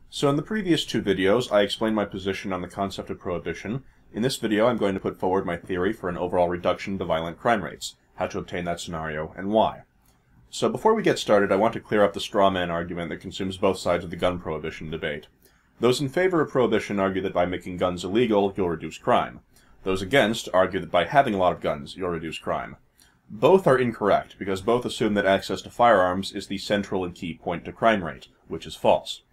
So in the previous two videos, I explained my position on the concept of prohibition. In this video, I'm going to put forward my theory for an overall reduction to violent crime rates, how to obtain that scenario, and why. So before we get started, I want to clear up the straw man argument that consumes both sides of the gun prohibition debate. Those in favor of prohibition argue that by making guns illegal, you'll reduce crime. Those against argue that by having a lot of guns, you'll reduce crime. Both are incorrect, because both assume that access to firearms is the central and key point to crime rate, which is false.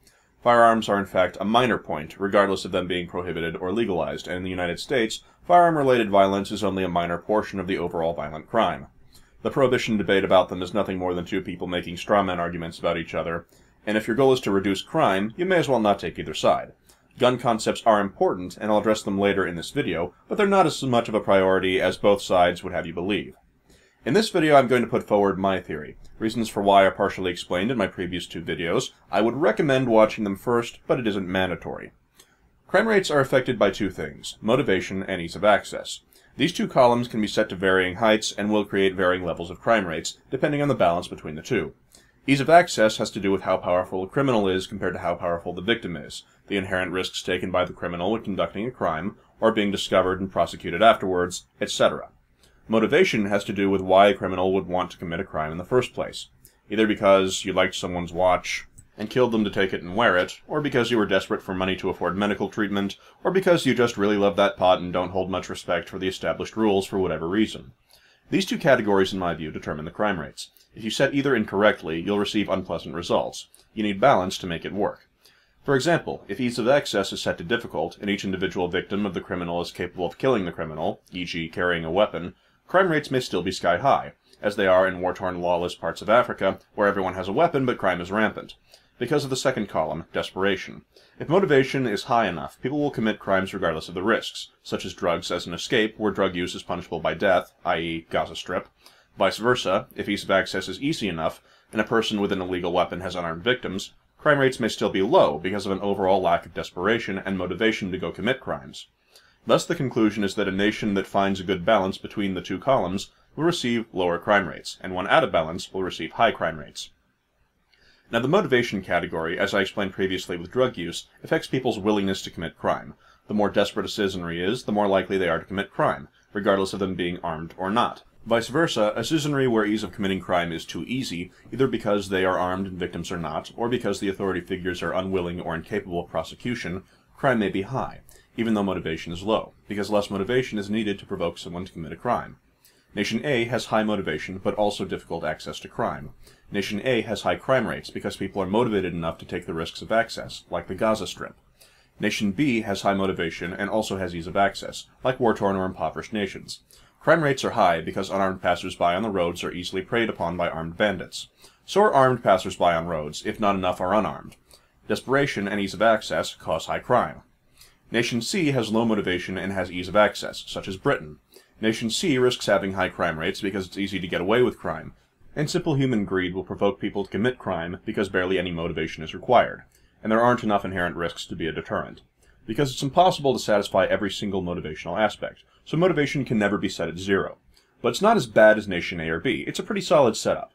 Firearms are in fact a minor point, regardless of them being prohibited or legalized, and in the United States, firearm-related violence is only a minor portion of the overall violent crime. The prohibition debate about them is nothing more than two people making straw man arguments about each other, and if your goal is to reduce crime, you may as well not take either side. Gun concepts are important, and I'll address them later in this video, but they're not as much of a priority as both sides would have you believe. In this video, I'm going to put forward my theory. Reasons for why are partially explained in my previous two videos. I would recommend watching them first, but it isn't mandatory. Crime rates are affected by two things: motivation and ease of access. These two columns can be set to varying heights and will create varying levels of crime rates, depending on the balance between the two. Ease of access has to do with how powerful a criminal is compared to how powerful the victim is, the inherent risks taken by the criminal when conducting a crime, or being discovered and prosecuted afterwards, etc. Motivation has to do with why a criminal would want to commit a crime in the first place. Either because you liked someone's watch and killed them to take it and wear it, or because you were desperate for money to afford medical treatment, or because you just really love that pot and don't hold much respect for the established rules for whatever reason. These two categories, in my view, determine the crime rates. If you set either incorrectly, you'll receive unpleasant results. You need balance to make it work. For example, if ease of access is set to difficult, and each individual victim of the criminal is capable of killing the criminal, e.g. carrying a weapon, crime rates may still be sky high, as they are in war-torn, lawless parts of Africa, where everyone has a weapon but crime is rampant. Because of the second column, desperation. If motivation is high enough, people will commit crimes regardless of the risks, such as drugs as an escape, where drug use is punishable by death, i.e. Gaza Strip. Vice versa, if ease of access is easy enough, and a person with an illegal weapon has unarmed victims, crime rates may still be low because of an overall lack of desperation and motivation to go commit crimes. Thus the conclusion is that a nation that finds a good balance between the two columns will receive lower crime rates, and one out of balance will receive high crime rates. Now the motivation category, as I explained previously with drug use, affects people's willingness to commit crime. The more desperate a citizenry is, the more likely they are to commit crime, regardless of them being armed or not. Vice versa, a citizenry where ease of committing crime is too easy, either because they are armed and victims are not, or because the authority figures are unwilling or incapable of prosecution, crime may be high, even though motivation is low, because less motivation is needed to provoke someone to commit a crime. Nation A has high motivation, but also difficult access to crime. Nation A has high crime rates because people are motivated enough to take the risks of access, like the Gaza Strip. Nation B has high motivation and also has ease of access, like war-torn or impoverished nations. Crime rates are high because unarmed passers-by on the roads are easily preyed upon by armed bandits. So are armed passers-by on roads, if not enough are unarmed. Desperation and ease of access cause high crime. Nation C has low motivation and has ease of access, such as Britain. Nation C risks having high crime rates because it's easy to get away with crime, and simple human greed will provoke people to commit crime because barely any motivation is required, and there aren't enough inherent risks to be a deterrent. Because it's impossible to satisfy every single motivational aspect, so motivation can never be set at zero. But it's not as bad as Nation A or B, it's a pretty solid setup.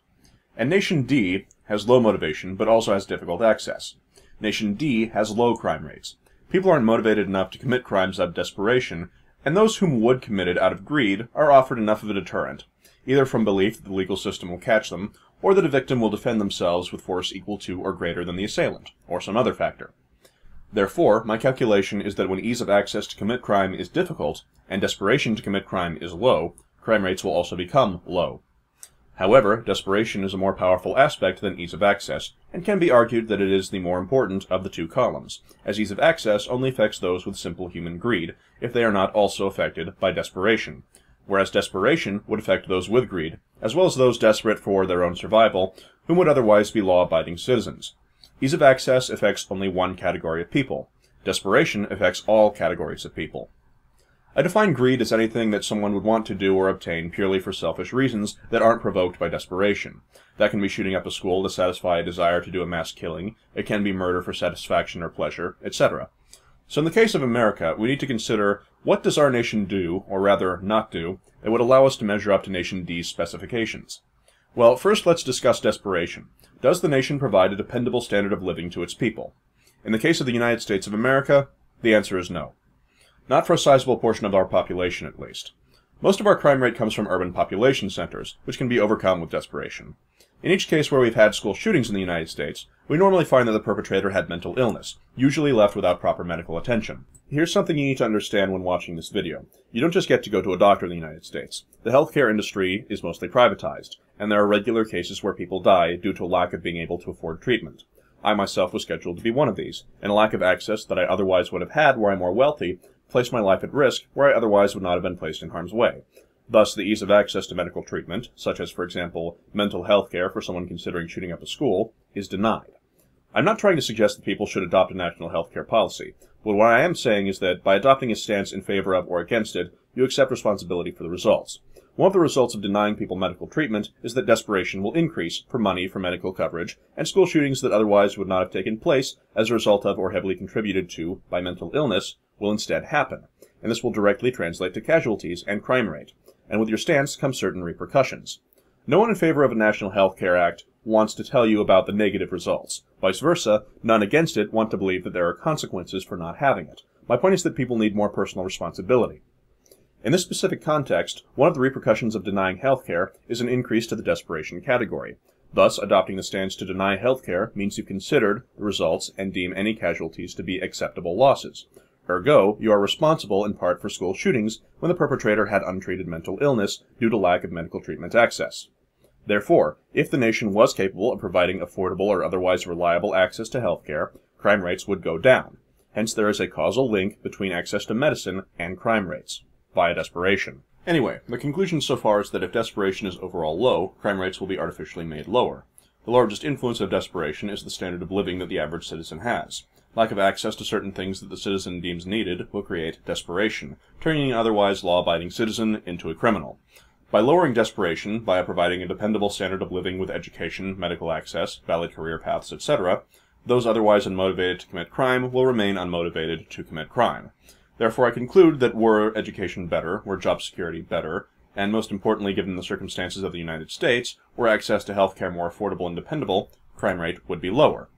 And Nation D has low motivation, but also has difficult access. Nation D has low crime rates. People aren't motivated enough to commit crimes out of desperation, and those whom would commit it out of greed are offered enough of a deterrent, either from belief that the legal system will catch them, or that a victim will defend themselves with force equal to or greater than the assailant, or some other factor. Therefore, my calculation is that when ease of access to commit crime is difficult, and desperation to commit crime is low, crime rates will also become low. However, desperation is a more powerful aspect than ease of access, and can be argued that it is the more important of the two columns, as ease of access only affects those with simple human greed, if they are not also affected by desperation, whereas desperation would affect those with greed, as well as those desperate for their own survival, whom would otherwise be law-abiding citizens. Ease of access affects only one category of people. Desperation affects all categories of people. I define greed as anything that someone would want to do or obtain purely for selfish reasons that aren't provoked by desperation. That can be shooting up a school to satisfy a desire to do a mass killing, it can be murder for satisfaction or pleasure, etc. So in the case of America, we need to consider what does our nation do, or rather not do, that would allow us to measure up to Nation D's specifications. Well, first let's discuss desperation. Does the nation provide a dependable standard of living to its people? In the case of the United States of America, the answer is no. Not for a sizable portion of our population, at least. Most of our crime rate comes from urban population centers, which can be overcome with desperation. In each case where we've had school shootings in the United States, we normally find that the perpetrator had mental illness, usually left without proper medical attention. Here's something you need to understand when watching this video. You don't just get to go to a doctor in the United States. The healthcare industry is mostly privatized, and there are regular cases where people die due to a lack of being able to afford treatment. I myself was scheduled to be one of these, and a lack of access that I otherwise would have had were I more wealthy placed my life at risk where I otherwise would not have been placed in harm's way. Thus, the ease of access to medical treatment, such as, for example, mental health care for someone considering shooting up a school, is denied. I'm not trying to suggest that people should adopt a national health care policy, but what I am saying is that by adopting a stance in favor of or against it, you accept responsibility for the results. One of the results of denying people medical treatment is that desperation will increase for money for medical coverage, and school shootings that otherwise would not have taken place as a result of or heavily contributed to by mental illness will instead happen, and this will directly translate to casualties and crime rate. And with your stance come certain repercussions. No one in favor of a National Health Care Act wants to tell you about the negative results. Vice versa, none against it want to believe that there are consequences for not having it. My point is that people need more personal responsibility. In this specific context, one of the repercussions of denying health care is an increase to the desperation category. Thus, adopting the stance to deny health care means you've considered the results and deem any casualties to be acceptable losses. Ergo, you are responsible in part for school shootings when the perpetrator had untreated mental illness due to lack of medical treatment access. Therefore, if the nation was capable of providing affordable or otherwise reliable access to health care, crime rates would go down. Hence, there is a causal link between access to medicine and crime rates, via desperation. Anyway, the conclusion so far is that if desperation is overall low, crime rates will be artificially made lower. The largest influence of desperation is the standard of living that the average citizen has. Lack of access to certain things that the citizen deems needed will create desperation, turning an otherwise law-abiding citizen into a criminal. By lowering desperation, by providing a dependable standard of living with education, medical access, valid career paths, etc., those otherwise unmotivated to commit crime will remain unmotivated to commit crime. Therefore, I conclude that were education better, were job security better, and most importantly given the circumstances of the United States, were access to health care more affordable and dependable, crime rate would be lower.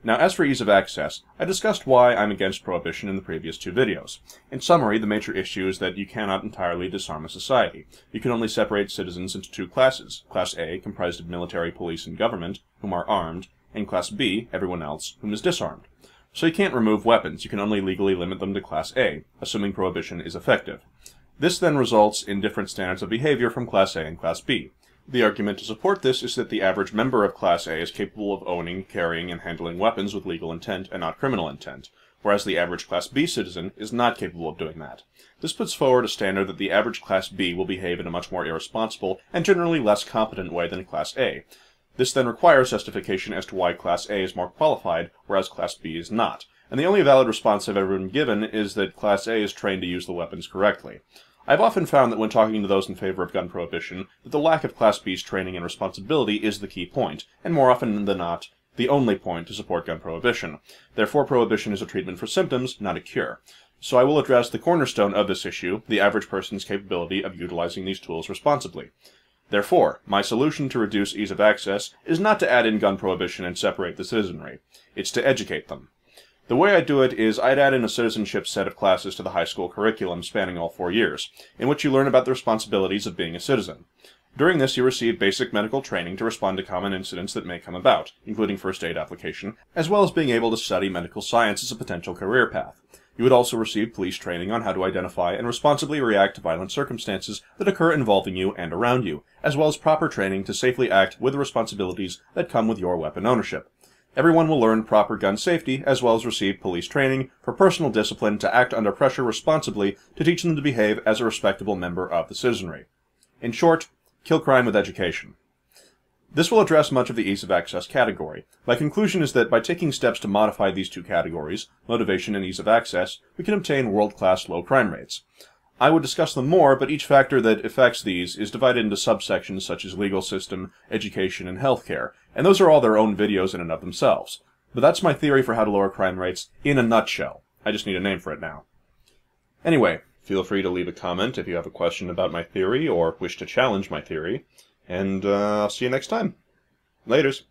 Now, as for ease of access, I discussed why I'm against prohibition in the previous two videos. In summary, the major issue is that you cannot entirely disarm a society. You can only separate citizens into two classes. Class A, comprised of military, police, and government, whom are armed, and Class B, everyone else, whom is disarmed. So you can't remove weapons, you can only legally limit them to Class A, assuming prohibition is effective. This then results in different standards of behavior from Class A and Class B. The argument to support this is that the average member of Class A is capable of owning, carrying, and handling weapons with legal intent and not criminal intent, whereas the average Class B citizen is not capable of doing that. This puts forward a standard that the average Class B will behave in a much more irresponsible and generally less competent way than Class A. This then requires justification as to why Class A is more qualified, whereas Class B is not. And the only valid response I've ever been given is that Class A is trained to use the weapons correctly. I've often found that when talking to those in favor of gun prohibition, that the lack of Class B's training and responsibility is the key point, and more often than not, the only point to support gun prohibition. Therefore, prohibition is a treatment for symptoms, not a cure. So I will address the cornerstone of this issue, the average person's capability of utilizing these tools responsibly. Therefore, my solution to reduce ease of access is not to add in gun prohibition and separate the citizenry. It's to educate them. The way I do it is I'd add in a citizenship set of classes to the high school curriculum spanning all 4 years, in which you learn about the responsibilities of being a citizen. During this, you receive basic medical training to respond to common incidents that may come about, including first aid application, as well as being able to study medical science as a potential career path. You would also receive police training on how to identify and responsibly react to violent circumstances that occur involving you and around you, as well as proper training to safely act with the responsibilities that come with your weapon ownership. Everyone will learn proper gun safety, as well as receive police training for personal discipline to act under pressure responsibly to teach them to behave as a respectable member of the citizenry. In short, kill crime with education. This will address much of the ease of access category. My conclusion is that by taking steps to modify these two categories, motivation and ease of access, we can obtain world-class low crime rates. I would discuss them more, but each factor that affects these is divided into subsections such as legal system, education, and healthcare, and those are all their own videos in and of themselves. But that's my theory for how to lower crime rates in a nutshell. I just need a name for it now. Anyway, feel free to leave a comment if you have a question about my theory or wish to challenge my theory, and I'll see you next time. Laters.